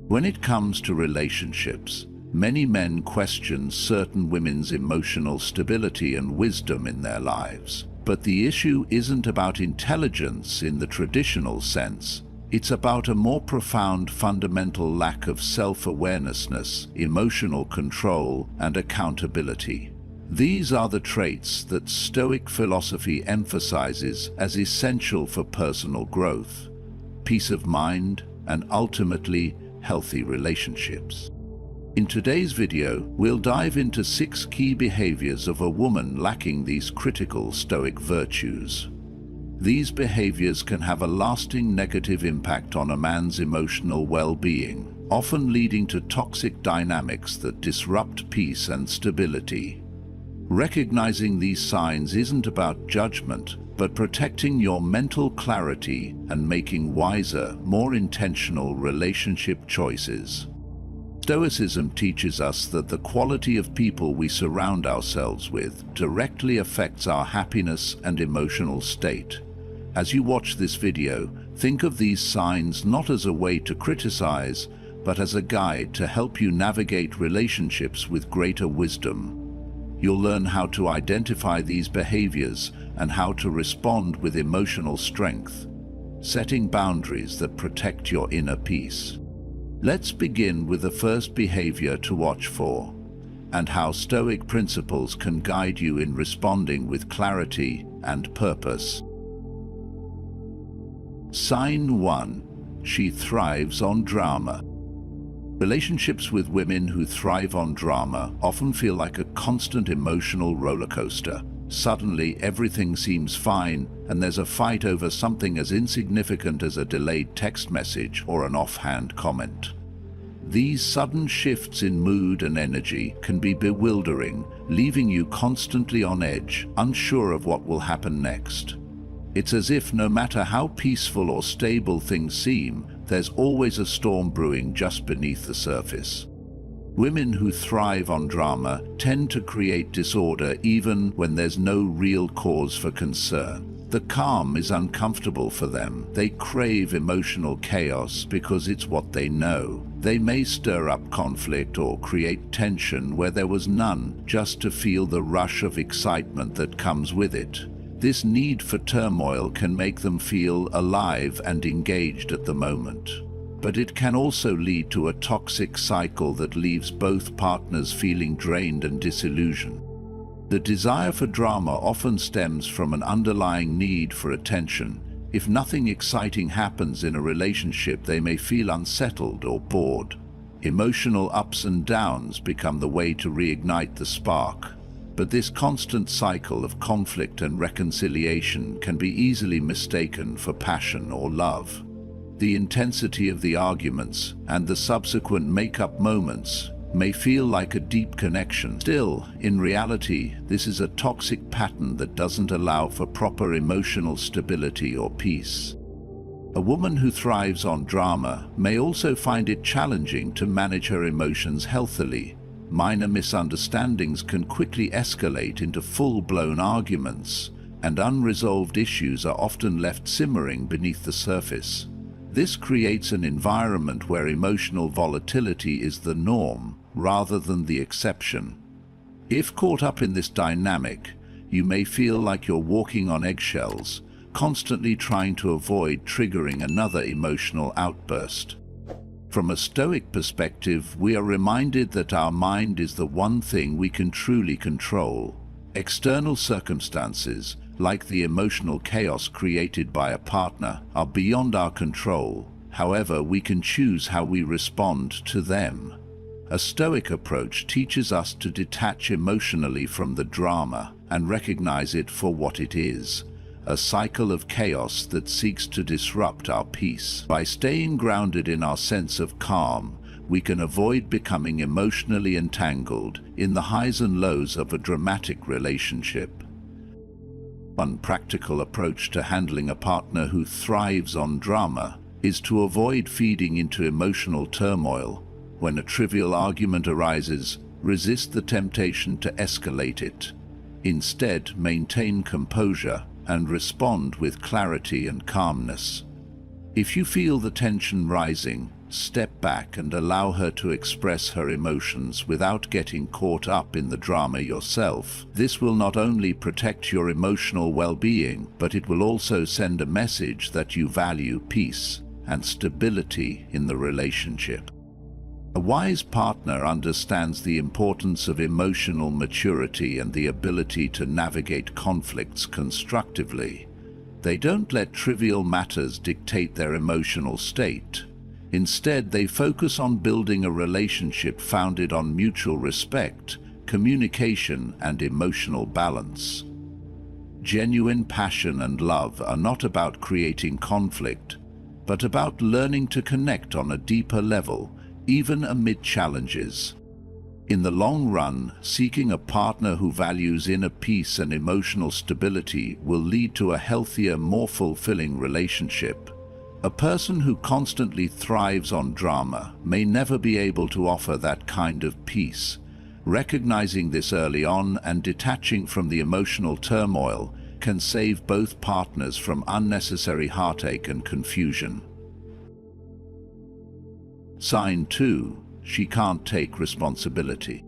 When it comes to relationships, many men question certain women's emotional stability and wisdom in their lives. But the issue isn't about intelligence in the traditional sense. It's about a more profound fundamental lack of self-awareness, emotional control, and accountability. These are the traits that Stoic philosophy emphasizes as essential for personal growth, peace of mind, and ultimately, healthy relationships. In today's video, we'll dive into 6 key behaviors of a woman lacking these critical Stoic virtues. These behaviors can have a lasting negative impact on a man's emotional well-being, often leading to toxic dynamics that disrupt peace and stability. Recognizing these signs isn't about judgment, but protecting your mental clarity and making wiser, more intentional relationship choices. Stoicism teaches us that the quality of people we surround ourselves with directly affects our happiness and emotional state. As you watch this video, think of these signs not as a way to criticize, but as a guide to help you navigate relationships with greater wisdom. You'll learn how to identify these behaviors and how to respond with emotional strength, setting boundaries that protect your inner peace. Let's begin with the first behavior to watch for, and how Stoic principles can guide you in responding with clarity and purpose. Sign 1. She thrives on drama. Relationships with women who thrive on drama often feel like a constant emotional roller coaster. Suddenly, everything seems fine, and there's a fight over something as insignificant as a delayed text message or an offhand comment. These sudden shifts in mood and energy can be bewildering, leaving you constantly on edge, unsure of what will happen next. It's as if no matter how peaceful or stable things seem, there's always a storm brewing just beneath the surface. Women who thrive on drama tend to create disorder even when there's no real cause for concern. The calm is uncomfortable for them. They crave emotional chaos because it's what they know. They may stir up conflict or create tension where there was none, just to feel the rush of excitement that comes with it. This need for turmoil can make them feel alive and engaged at the moment. But it can also lead to a toxic cycle that leaves both partners feeling drained and disillusioned. The desire for drama often stems from an underlying need for attention. If nothing exciting happens in a relationship, they may feel unsettled or bored. Emotional ups and downs become the way to reignite the spark. But this constant cycle of conflict and reconciliation can be easily mistaken for passion or love. The intensity of the arguments and the subsequent make-up moments may feel like a deep connection. Still, in reality, this is a toxic pattern that doesn't allow for proper emotional stability or peace. A woman who thrives on drama may also find it challenging to manage her emotions healthily. Minor misunderstandings can quickly escalate into full-blown arguments, and unresolved issues are often left simmering beneath the surface. This creates an environment where emotional volatility is the norm, rather than the exception. If caught up in this dynamic, you may feel like you're walking on eggshells, constantly trying to avoid triggering another emotional outburst. From a Stoic perspective, we are reminded that our mind is the one thing we can truly control. External circumstances, like the emotional chaos created by a partner, are beyond our control. However, we can choose how we respond to them. A Stoic approach teaches us to detach emotionally from the drama and recognize it for what it is, a cycle of chaos that seeks to disrupt our peace. By staying grounded in our sense of calm, we can avoid becoming emotionally entangled in the highs and lows of a dramatic relationship. One practical approach to handling a partner who thrives on drama is to avoid feeding into emotional turmoil. When a trivial argument arises, resist the temptation to escalate it. Instead, maintain composure and respond with clarity and calmness. If you feel the tension rising, step back and allow her to express her emotions without getting caught up in the drama yourself. This will not only protect your emotional well-being, but it will also send a message that you value peace and stability in the relationship. A wise partner understands the importance of emotional maturity and the ability to navigate conflicts constructively. They don't let trivial matters dictate their emotional state. Instead, they focus on building a relationship founded on mutual respect, communication, and emotional balance. Genuine passion and love are not about creating conflict, but about learning to connect on a deeper level, even amid challenges. In the long run, seeking a partner who values inner peace and emotional stability will lead to a healthier, more fulfilling relationship. A person who constantly thrives on drama may never be able to offer that kind of peace. Recognizing this early on and detaching from the emotional turmoil can save both partners from unnecessary heartache and confusion. Sign 2. She can't take responsibility.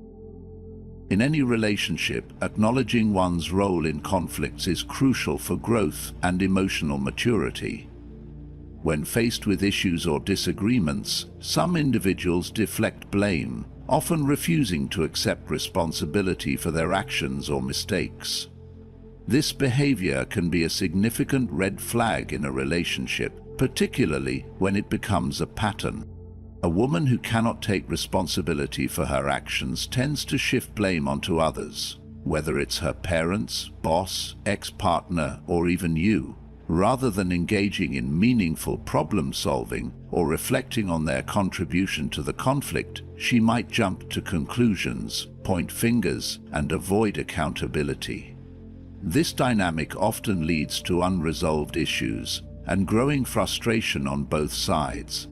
In any relationship, acknowledging one's role in conflicts is crucial for growth and emotional maturity. When faced with issues or disagreements, some individuals deflect blame, often refusing to accept responsibility for their actions or mistakes. This behavior can be a significant red flag in a relationship, particularly when it becomes a pattern. A woman who cannot take responsibility for her actions tends to shift blame onto others, whether it's her parents, boss, ex-partner, or even you. Rather than engaging in meaningful problem-solving or reflecting on their contribution to the conflict, she might jump to conclusions, point fingers, and avoid accountability. This dynamic often leads to unresolved issues and growing frustration on both sides.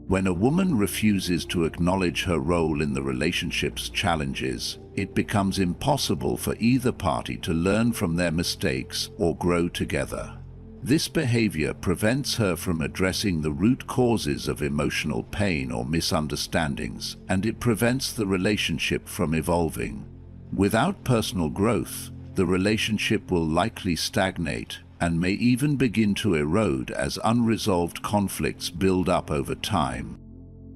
When a woman refuses to acknowledge her role in the relationship's challenges, it becomes impossible for either party to learn from their mistakes or grow together. This behavior prevents her from addressing the root causes of emotional pain or misunderstandings, and it prevents the relationship from evolving. Without personal growth, the relationship will likely stagnate and may even begin to erode as unresolved conflicts build up over time.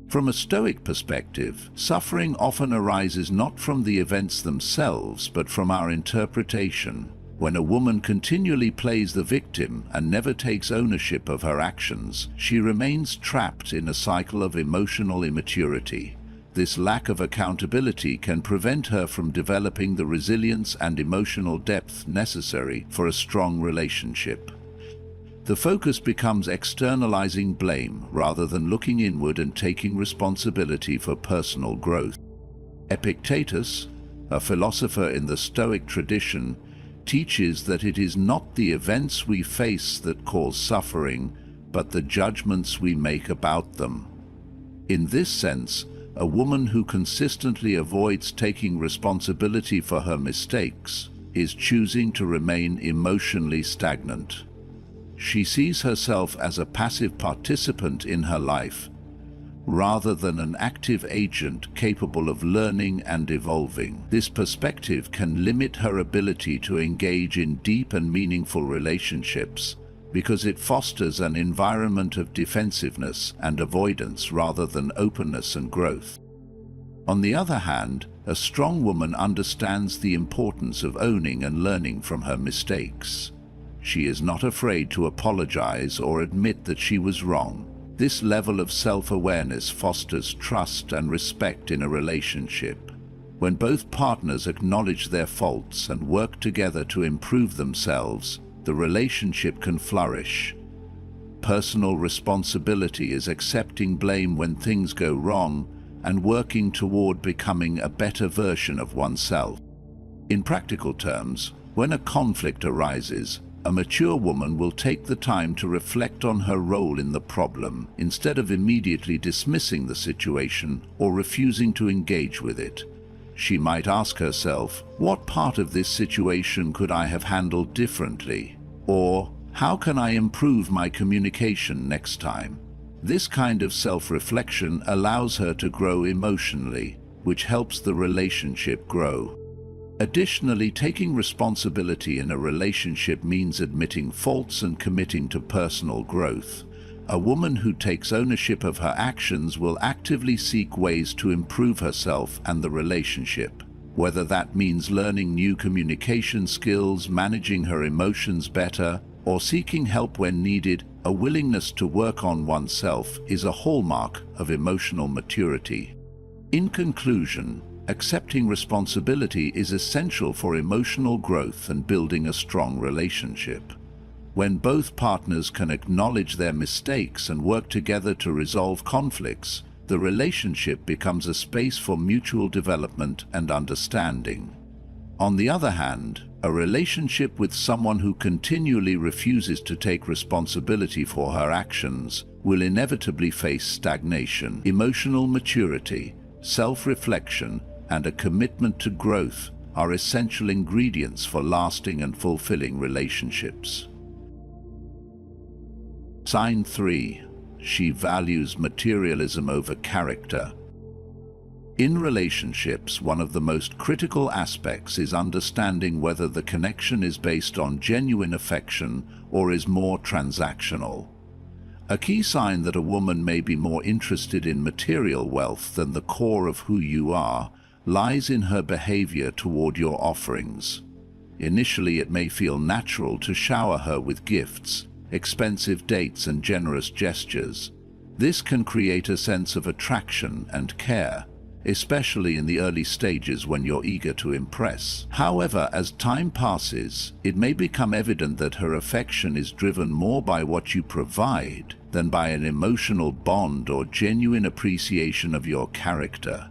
From a Stoic perspective, suffering often arises not from the events themselves, but from our interpretation. When a woman continually plays the victim and never takes ownership of her actions, she remains trapped in a cycle of emotional immaturity. This lack of accountability can prevent her from developing the resilience and emotional depth necessary for a strong relationship. The focus becomes externalizing blame rather than looking inward and taking responsibility for personal growth. Epictetus, a philosopher in the Stoic tradition, teaches that it is not the events we face that cause suffering, but the judgments we make about them. In this sense, a woman who consistently avoids taking responsibility for her mistakes is choosing to remain emotionally stagnant. She sees herself as a passive participant in her life, rather than an active agent capable of learning and evolving. This perspective can limit her ability to engage in deep and meaningful relationships, because it fosters an environment of defensiveness and avoidance rather than openness and growth. On the other hand, a strong woman understands the importance of owning and learning from her mistakes. She is not afraid to apologize or admit that she was wrong. This level of self-awareness fosters trust and respect in a relationship. When both partners acknowledge their faults and work together to improve themselves, the relationship can flourish. Personal responsibility is accepting blame when things go wrong and working toward becoming a better version of oneself. In practical terms, when a conflict arises, a mature woman will take the time to reflect on her role in the problem instead of immediately dismissing the situation or refusing to engage with it. She might ask herself, what part of this situation could I have handled differently? Or, How can I improve my communication next time? This kind of self-reflection allows her to grow emotionally, which helps the relationship grow. Additionally, taking responsibility in a relationship means admitting faults and committing to personal growth. A woman who takes ownership of her actions will actively seek ways to improve herself and the relationship. Whether that means learning new communication skills, managing her emotions better, or seeking help when needed, a willingness to work on oneself is a hallmark of emotional maturity. In conclusion, accepting responsibility is essential for emotional growth and building a strong relationship. When both partners can acknowledge their mistakes and work together to resolve conflicts, the relationship becomes a space for mutual development and understanding. On the other hand, a relationship with someone who continually refuses to take responsibility for her actions will inevitably face stagnation. Emotional maturity, self-reflection, and a commitment to growth are essential ingredients for lasting and fulfilling relationships. Sign 3. She values materialism over character. In relationships, one of the most critical aspects is understanding whether the connection is based on genuine affection or is more transactional. A key sign that a woman may be more interested in material wealth than the core of who you are lies in her behavior toward your offerings. Initially, it may feel natural to shower her with gifts, expensive dates, and generous gestures. This can create a sense of attraction and care, especially in the early stages when you're eager to impress. However, as time passes, it may become evident that her affection is driven more by what you provide than by an emotional bond or genuine appreciation of your character.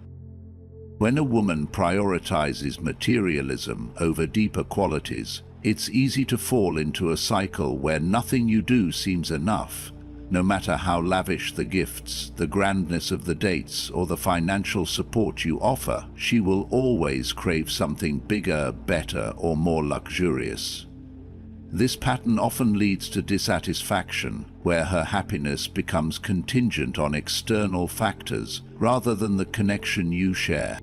When a woman prioritizes materialism over deeper qualities, it's easy to fall into a cycle where nothing you do seems enough. No matter how lavish the gifts, the grandness of the dates, or the financial support you offer, she will always crave something bigger, better, or more luxurious. This pattern often leads to dissatisfaction, where her happiness becomes contingent on external factors rather than the connection you share.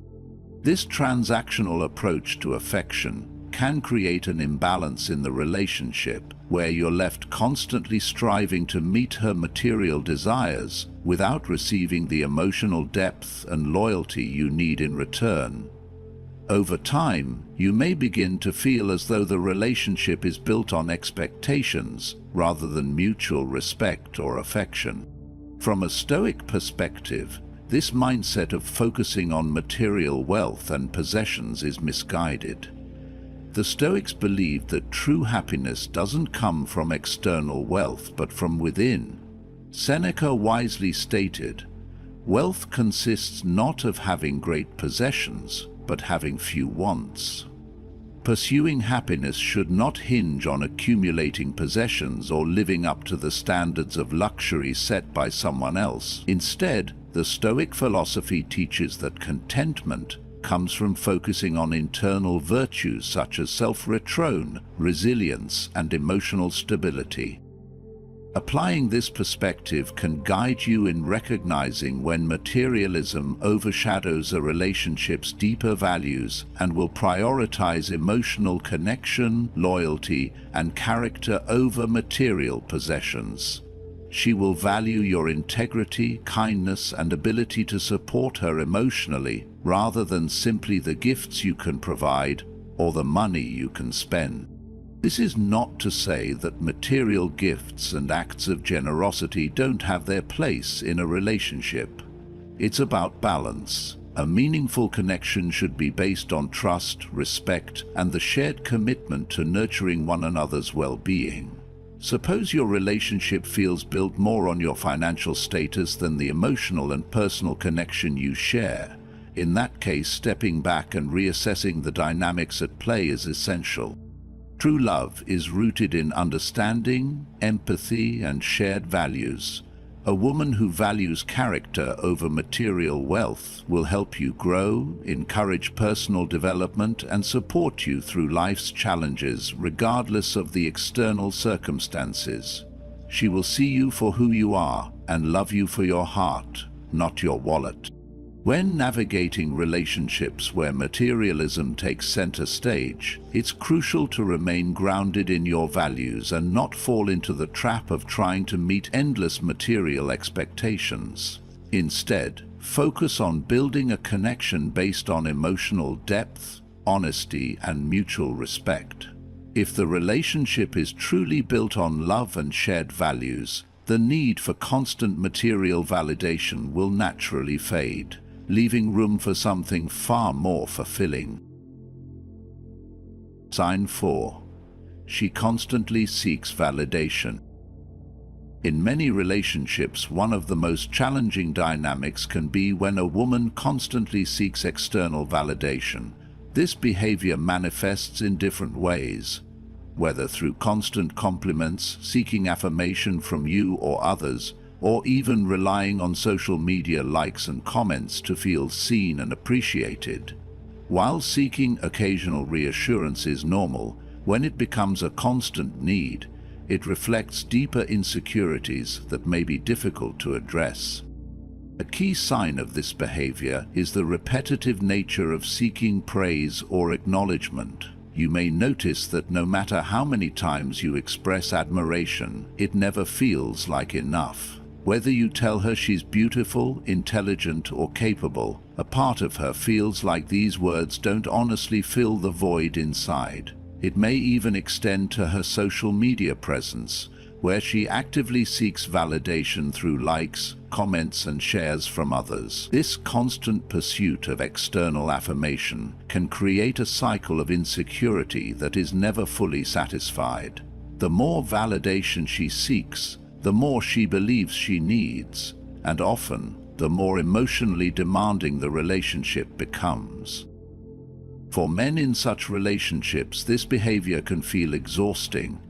This transactional approach to affection can create an imbalance in the relationship, where you're left constantly striving to meet her material desires without receiving the emotional depth and loyalty you need in return. Over time, you may begin to feel as though the relationship is built on expectations rather than mutual respect or affection. From a Stoic perspective, this mindset of focusing on material wealth and possessions is misguided. The Stoics believed that true happiness doesn't come from external wealth but from within. Seneca wisely stated, "Wealth consists not of having great possessions, but having few wants." Pursuing happiness should not hinge on accumulating possessions or living up to the standards of luxury set by someone else. Instead, the Stoic philosophy teaches that contentment comes from focusing on internal virtues such as self-restraint, resilience, and emotional stability. Applying this perspective can guide you in recognizing when materialism overshadows a relationship's deeper values and will prioritize emotional connection, loyalty, and character over material possessions. She will value your integrity, kindness, and ability to support her emotionally, rather than simply the gifts you can provide or the money you can spend. This is not to say that material gifts and acts of generosity don't have their place in a relationship. It's about balance. A meaningful connection should be based on trust, respect, and the shared commitment to nurturing one another's well-being. Suppose your relationship feels built more on your financial status than the emotional and personal connection you share. In that case, stepping back and reassessing the dynamics at play is essential. True love is rooted in understanding, empathy, and shared values. A woman who values character over material wealth will help you grow, encourage personal development, and support you through life's challenges regardless of the external circumstances. She will see you for who you are and love you for your heart, not your wallet. When navigating relationships where materialism takes center stage, it's crucial to remain grounded in your values and not fall into the trap of trying to meet endless material expectations. Instead, focus on building a connection based on emotional depth, honesty, and mutual respect. If the relationship is truly built on love and shared values, the need for constant material validation will naturally fade, leaving room for something far more fulfilling. Sign 4. She constantly seeks validation. In many relationships, one of the most challenging dynamics can be when a woman constantly seeks external validation. This behavior manifests in different ways, whether through constant compliments, seeking affirmation from you or others, or even relying on social media likes and comments to feel seen and appreciated. While seeking occasional reassurance is normal, when it becomes a constant need, it reflects deeper insecurities that may be difficult to address. A key sign of this behavior is the repetitive nature of seeking praise or acknowledgement. You may notice that no matter how many times you express admiration, it never feels like enough. Whether you tell her she's beautiful, intelligent, or capable, a part of her feels like these words don't honestly fill the void inside. It may even extend to her social media presence, where she actively seeks validation through likes, comments, and shares from others. This constant pursuit of external affirmation can create a cycle of insecurity that is never fully satisfied. The more validation she seeks, the more she believes she needs, and often, the more emotionally demanding the relationship becomes. For men in such relationships, this behavior can feel exhausting.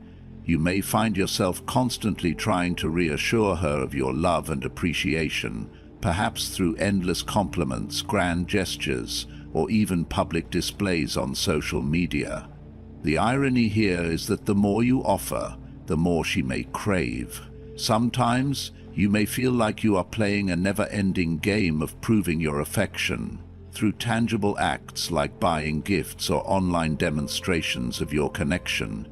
You may find yourself constantly trying to reassure her of your love and appreciation, perhaps through endless compliments, grand gestures, or even public displays on social media. The irony here is that the more you offer, the more she may crave. Sometimes, you may feel like you are playing a never-ending game of proving your affection through tangible acts like buying gifts or online demonstrations of your connection.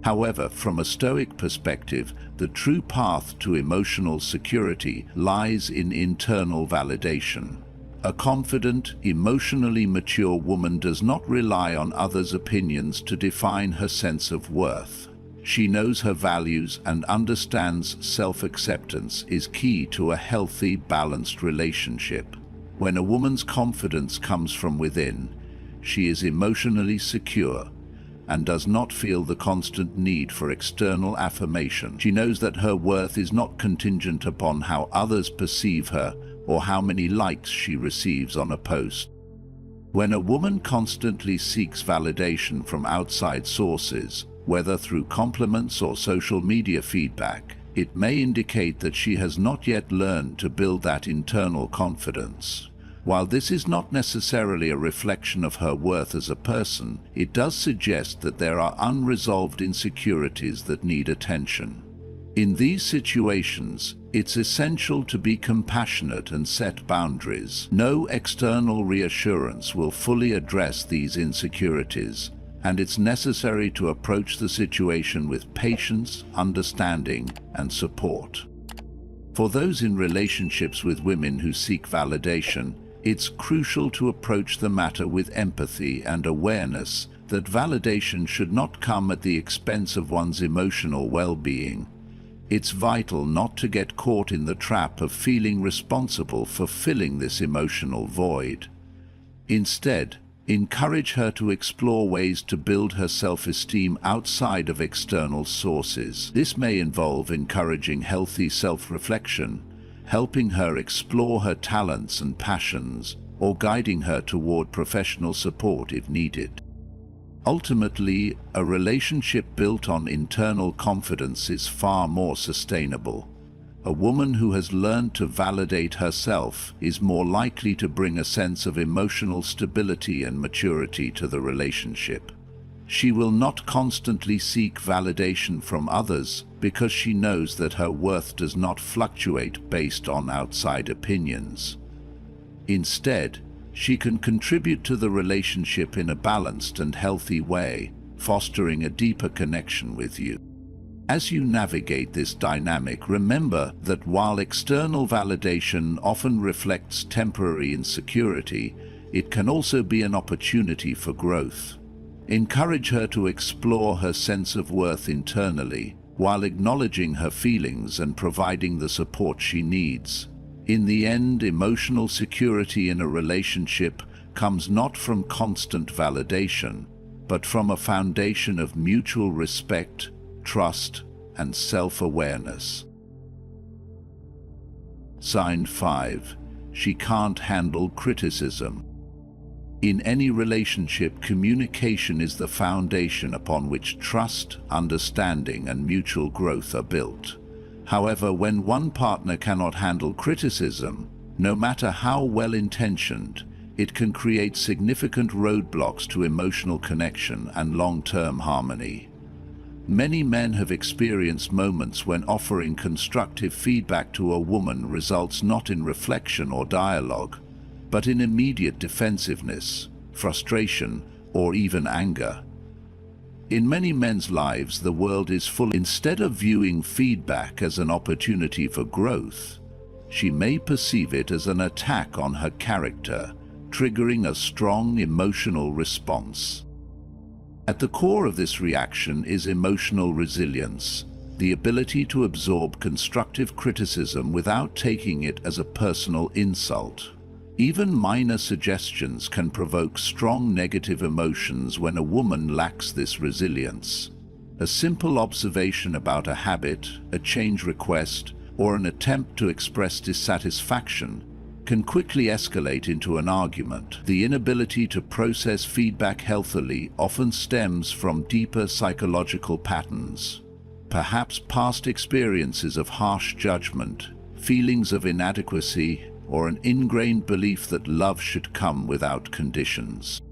However, from a Stoic perspective, the true path to emotional security lies in internal validation. A confident, emotionally mature woman does not rely on others' opinions to define her sense of worth. She knows her values and understands self-acceptance is key to a healthy, balanced relationship. When a woman's confidence comes from within, she is emotionally secure and does not feel the constant need for external affirmation. She knows that her worth is not contingent upon how others perceive her or how many likes she receives on a post. When a woman constantly seeks validation from outside sources, whether through compliments or social media feedback, it may indicate that she has not yet learned to build that internal confidence. While this is not necessarily a reflection of her worth as a person, it does suggest that there are unresolved insecurities that need attention. In these situations, it's essential to be compassionate and set boundaries. No external reassurance will fully address these insecurities, and it's necessary to approach the situation with patience, understanding, and support. For those in relationships with women who seek validation, it's crucial to approach the matter with empathy and awareness that validation should not come at the expense of one's emotional well-being. It's vital not to get caught in the trap of feeling responsible for filling this emotional void. Instead, encourage her to explore ways to build her self-esteem outside of external sources. This may involve encouraging healthy self-reflection, helping her explore her talents and passions, or guiding her toward professional support if needed. Ultimately, a relationship built on internal confidence is far more sustainable. A woman who has learned to validate herself is more likely to bring a sense of emotional stability and maturity to the relationship. She will not constantly seek validation from others because she knows that her worth does not fluctuate based on outside opinions. Instead, she can contribute to the relationship in a balanced and healthy way, fostering a deeper connection with you. As you navigate this dynamic, remember that while external validation often reflects temporary insecurity, it can also be an opportunity for growth. Encourage her to explore her sense of worth internally, while acknowledging her feelings and providing the support she needs. In the end, emotional security in a relationship comes not from constant validation, but from a foundation of mutual respect, trust, and self-awareness. Sign 5. She can't handle criticism. In any relationship, communication is the foundation upon which trust, understanding, and mutual growth are built. However, when one partner cannot handle criticism, no matter how well-intentioned, it can create significant roadblocks to emotional connection and long-term harmony. Many men have experienced moments when offering constructive feedback to a woman results not in reflection or dialogue, but in immediate defensiveness, frustration, or even anger. In many men's lives, the world is full. Instead of viewing feedback as an opportunity for growth, she may perceive it as an attack on her character, triggering a strong emotional response. At the core of this reaction is emotional resilience, the ability to absorb constructive criticism without taking it as a personal insult. Even minor suggestions can provoke strong negative emotions when a woman lacks this resilience. A simple observation about a habit, a change request, or an attempt to express dissatisfaction can quickly escalate into an argument. The inability to process feedback healthily often stems from deeper psychological patterns. Perhaps past experiences of harsh judgment, feelings of inadequacy, or an ingrained belief that love should come without conditions.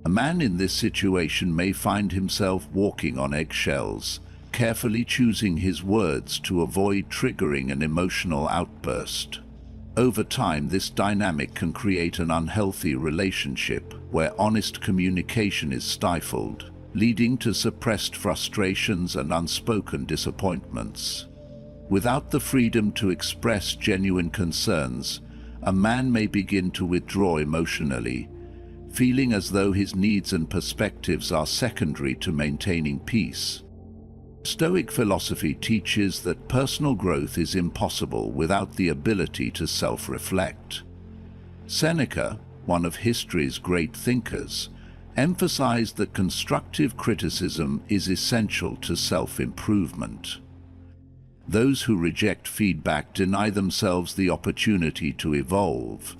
A man in this situation may find himself walking on eggshells, carefully choosing his words to avoid triggering an emotional outburst. Over time, this dynamic can create an unhealthy relationship where honest communication is stifled, leading to suppressed frustrations and unspoken disappointments. Without the freedom to express genuine concerns, a man may begin to withdraw emotionally, feeling as though his needs and perspectives are secondary to maintaining peace. Stoic philosophy teaches that personal growth is impossible without the ability to self-reflect. Seneca, one of history's great thinkers, emphasized that constructive criticism is essential to self-improvement. Those who reject feedback deny themselves the opportunity to evolve,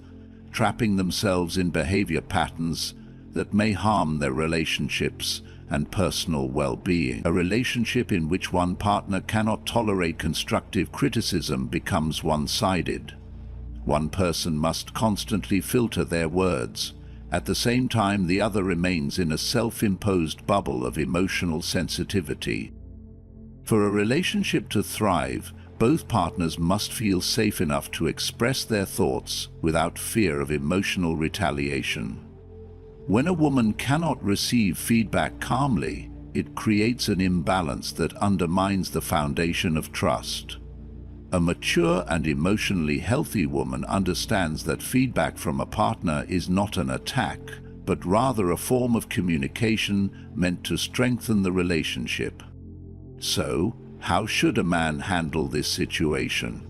trapping themselves in behavior patterns that may harm their relationships and personal well-being. A relationship in which one partner cannot tolerate constructive criticism becomes one-sided. One person must constantly filter their words. At the same time, the other remains in a self-imposed bubble of emotional sensitivity. For a relationship to thrive, both partners must feel safe enough to express their thoughts without fear of emotional retaliation. When a woman cannot receive feedback calmly, it creates an imbalance that undermines the foundation of trust. A mature and emotionally healthy woman understands that feedback from a partner is not an attack, but rather a form of communication meant to strengthen the relationship. So, how should a man handle this situation?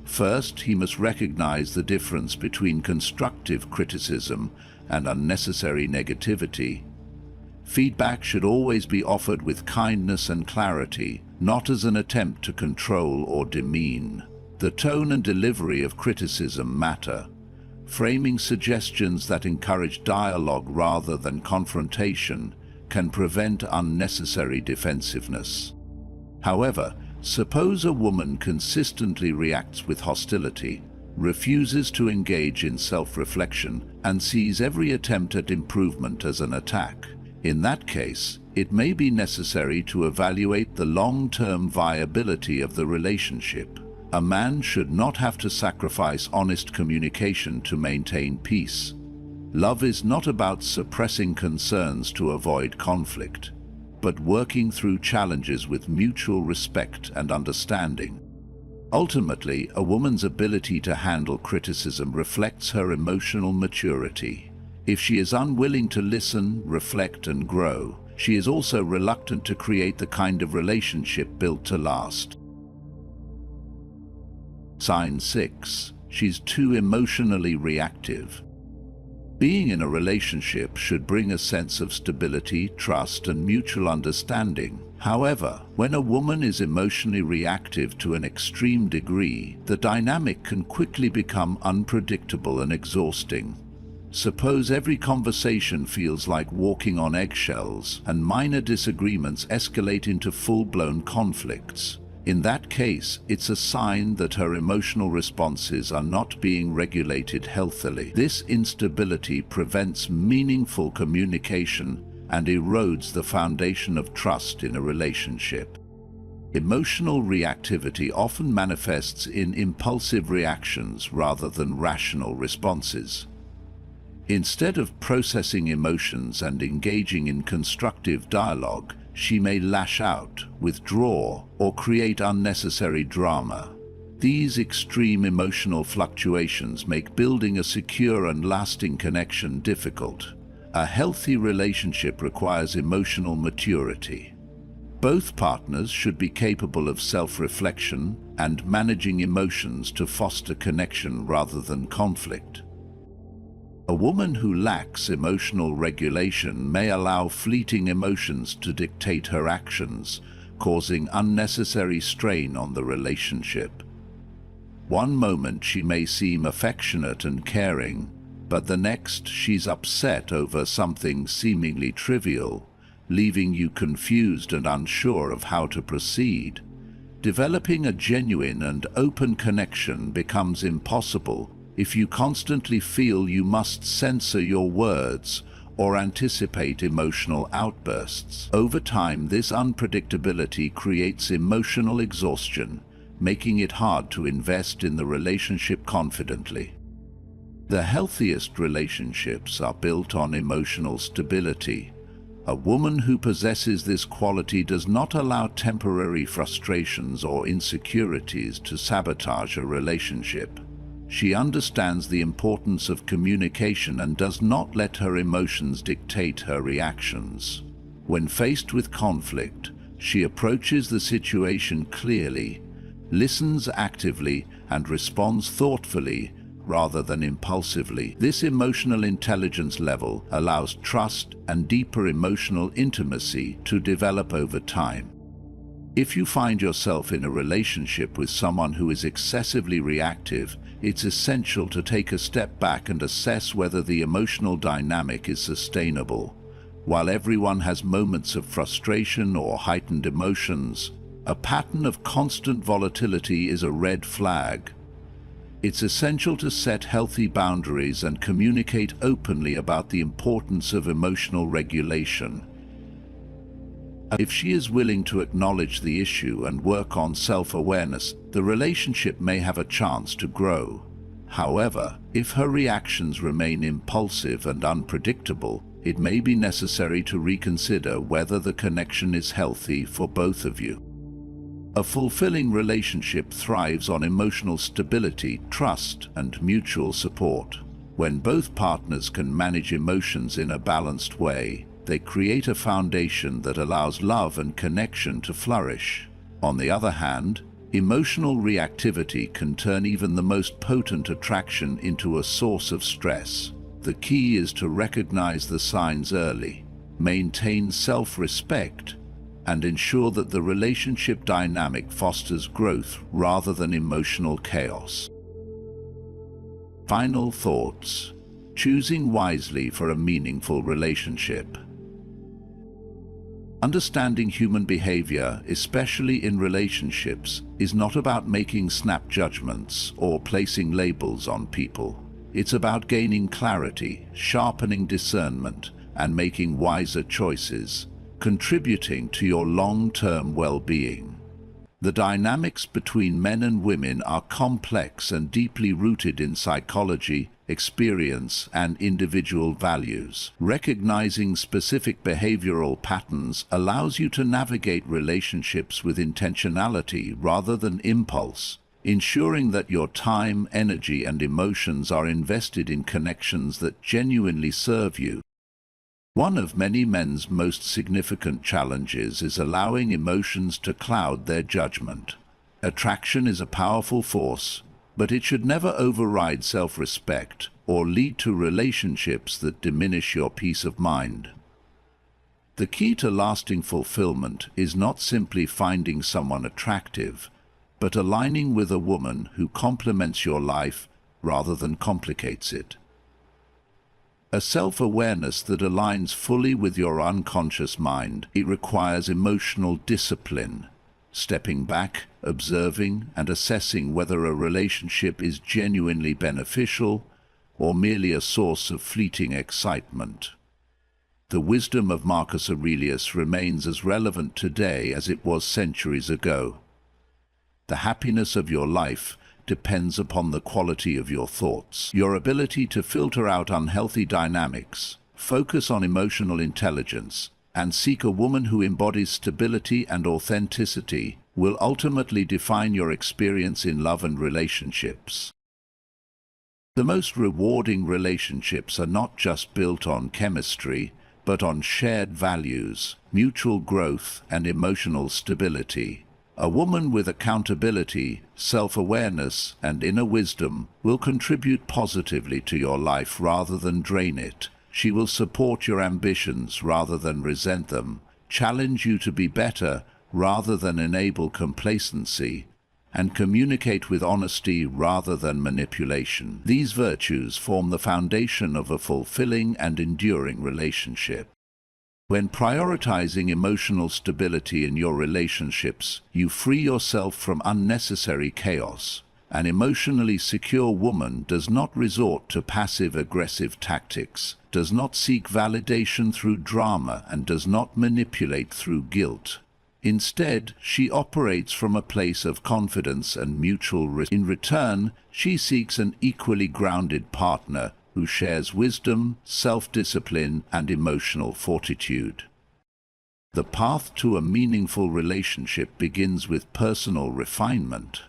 First, he must recognize the difference between constructive criticism and unnecessary negativity. Feedback should always be offered with kindness and clarity, not as an attempt to control or demean. The tone and delivery of criticism matter. Framing suggestions that encourage dialogue rather than confrontation can prevent unnecessary defensiveness. However, Suppose a woman consistently reacts with hostility, refuses to engage in self-reflection, and sees every attempt at improvement as an attack. In that case, it may be necessary to evaluate the long-term viability of the relationship. A man should not have to sacrifice honest communication to maintain peace. Love is not about suppressing concerns to avoid conflict, but working through challenges with mutual respect and understanding. Ultimately, a woman's ability to handle criticism reflects her emotional maturity. If she is unwilling to listen, reflect, and grow, she is also reluctant to create the kind of relationship built to last. Sign 6. She's too emotionally reactive. Being in a relationship should bring a sense of stability, trust, and mutual understanding. However, when a woman is emotionally reactive to an extreme degree, the dynamic can quickly become unpredictable and exhausting. Suppose every conversation feels like walking on eggshells, and minor disagreements escalate into full-blown conflicts. In that case, it's a sign that her emotional responses are not being regulated healthily. This instability prevents meaningful communication and erodes the foundation of trust in a relationship. Emotional reactivity often manifests in impulsive reactions rather than rational responses. Instead of processing emotions and engaging in constructive dialogue, she may lash out, withdraw, or create unnecessary drama. These extreme emotional fluctuations make building a secure and lasting connection difficult. A healthy relationship requires emotional maturity. Both partners should be capable of self-reflection and managing emotions to foster connection rather than conflict. A woman who lacks emotional regulation may allow fleeting emotions to dictate her actions, causing unnecessary strain on the relationship. One moment she may seem affectionate and caring, but the next she's upset over something seemingly trivial, leaving you confused and unsure of how to proceed. Developing a genuine and open connection becomes impossible if you constantly feel you must censor your words or anticipate emotional outbursts. Over time, this unpredictability creates emotional exhaustion, making it hard to invest in the relationship confidently. The healthiest relationships are built on emotional stability. A woman who possesses this quality does not allow temporary frustrations or insecurities to sabotage a relationship. She understands the importance of communication and does not let her emotions dictate her reactions. When faced with conflict, she approaches the situation clearly, listens actively, and responds thoughtfully rather than impulsively. This emotional intelligence level allows trust and deeper emotional intimacy to develop over time. If you find yourself in a relationship with someone who is excessively reactive, it's essential to take a step back and assess whether the emotional dynamic is sustainable. While everyone has moments of frustration or heightened emotions, a pattern of constant volatility is a red flag. It's essential to set healthy boundaries and communicate openly about the importance of emotional regulation. If she is willing to acknowledge the issue and work on self-awareness, the relationship may have a chance to grow. However, if her reactions remain impulsive and unpredictable, it may be necessary to reconsider whether the connection is healthy for both of you. A fulfilling relationship thrives on emotional stability, trust, and mutual support. When both partners can manage emotions in a balanced way, they create a foundation that allows love and connection to flourish. On the other hand, emotional reactivity can turn even the most potent attraction into a source of stress. The key is to recognize the signs early, maintain self-respect, and ensure that the relationship dynamic fosters growth rather than emotional chaos. Final thoughts. Choosing wisely for a meaningful relationship. Understanding human behavior, especially in relationships, is not about making snap judgments or placing labels on people. It's about gaining clarity, sharpening discernment, and making wiser choices, contributing to your long-term well-being. The dynamics between men and women are complex and deeply rooted in psychology, experience, and individual values. Recognizing specific behavioral patterns allows you to navigate relationships with intentionality rather than impulse, ensuring that your time, energy, and emotions are invested in connections that genuinely serve you. One of many men's most significant challenges is allowing emotions to cloud their judgment. Attraction is a powerful force, but it should never override self-respect or lead to relationships that diminish your peace of mind. The key to lasting fulfillment is not simply finding someone attractive, but aligning with a woman who complements your life rather than complicates it. A self-awareness that aligns fully with your unconscious mind. It requires emotional discipline, stepping back, observing, and assessing whether a relationship is genuinely beneficial or merely a source of fleeting excitement. The wisdom of Marcus Aurelius remains as relevant today as it was centuries ago. The happiness of your life depends upon the quality of your thoughts. Your ability to filter out unhealthy dynamics, focus on emotional intelligence, and seek a woman who embodies stability and authenticity will ultimately define your experience in love and relationships. The most rewarding relationships are not just built on chemistry, but on shared values, mutual growth, and emotional stability. A woman with accountability, self-awareness, and inner wisdom will contribute positively to your life rather than drain it. She will support your ambitions rather than resent them, challenge you to be better rather than enable complacency, and communicate with honesty rather than manipulation. These virtues form the foundation of a fulfilling and enduring relationship. When prioritizing emotional stability in your relationships, you free yourself from unnecessary chaos. An emotionally secure woman does not resort to passive-aggressive tactics, does not seek validation through drama, and does not manipulate through guilt. Instead, she operates from a place of confidence and mutual respect. In return, she seeks an equally grounded partner who shares wisdom, self-discipline, and emotional fortitude. The path to a meaningful relationship begins with personal refinement.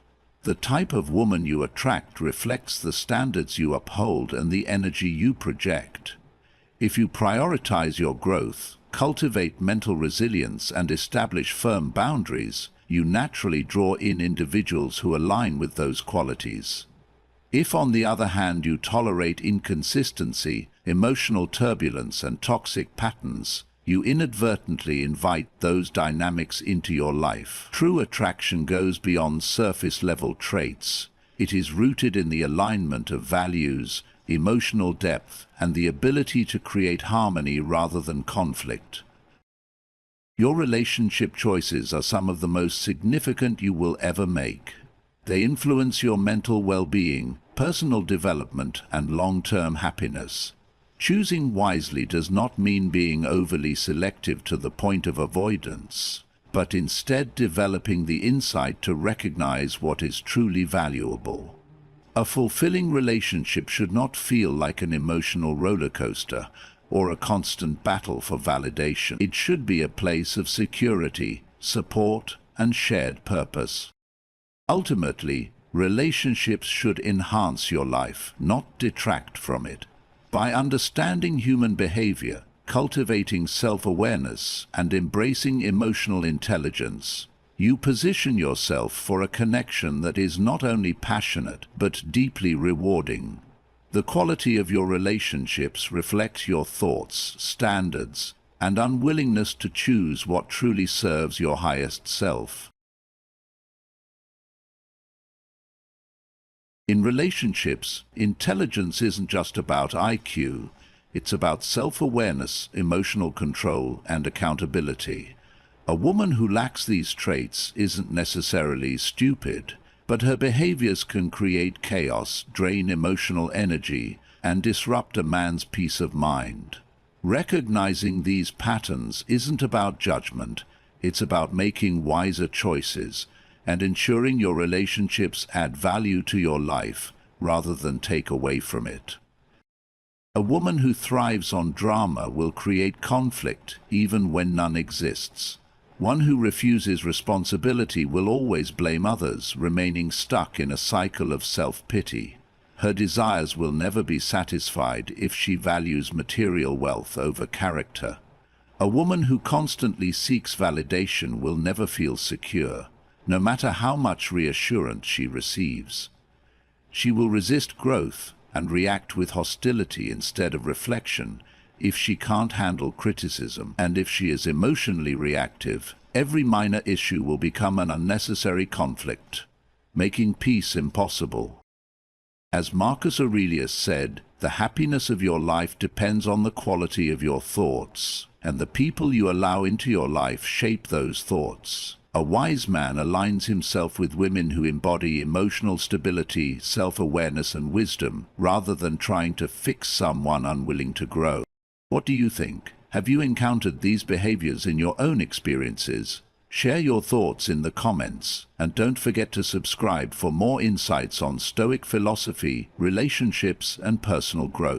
The type of woman you attract reflects the standards you uphold and the energy you project. If you prioritize your growth, cultivate mental resilience, and establish firm boundaries, you naturally draw in individuals who align with those qualities. If, on the other hand, you tolerate inconsistency, emotional turbulence, and toxic patterns, you inadvertently invite those dynamics into your life. True attraction goes beyond surface-level traits. It is rooted in the alignment of values, emotional depth, and the ability to create harmony rather than conflict. Your relationship choices are some of the most significant you will ever make. They influence your mental well-being, personal development, and long-term happiness. Choosing wisely does not mean being overly selective to the point of avoidance, but instead developing the insight to recognize what is truly valuable. A fulfilling relationship should not feel like an emotional roller coaster or a constant battle for validation. It should be a place of security, support, and shared purpose. Ultimately, relationships should enhance your life, not detract from it. By understanding human behavior, cultivating self-awareness, and embracing emotional intelligence, you position yourself for a connection that is not only passionate, but deeply rewarding. The quality of your relationships reflects your thoughts, standards, and unwillingness to choose what truly serves your highest self. In relationships, intelligence isn't just about IQ, it's about self-awareness, emotional control, and accountability. A woman who lacks these traits isn't necessarily stupid, but her behaviors can create chaos, drain emotional energy, and disrupt a man's peace of mind. Recognizing these patterns isn't about judgment, it's about making wiser choices and ensuring your relationships add value to your life rather than take away from it. A woman who thrives on drama will create conflict even when none exists. One who refuses responsibility will always blame others, remaining stuck in a cycle of self-pity. Her desires will never be satisfied if she values material wealth over character. A woman who constantly seeks validation will never feel secure, no matter how much reassurance she receives. She will resist growth and react with hostility instead of reflection if she can't handle criticism, and if she is emotionally reactive, every minor issue will become an unnecessary conflict, making peace impossible. As Marcus Aurelius said, the happiness of your life depends on the quality of your thoughts, and the people you allow into your life shape those thoughts. A wise man aligns himself with women who embody emotional stability, self-awareness, and wisdom, rather than trying to fix someone unwilling to grow. What do you think? Have you encountered these behaviors in your own experiences? Share your thoughts in the comments, and don't forget to subscribe for more insights on Stoic philosophy, relationships, and personal growth.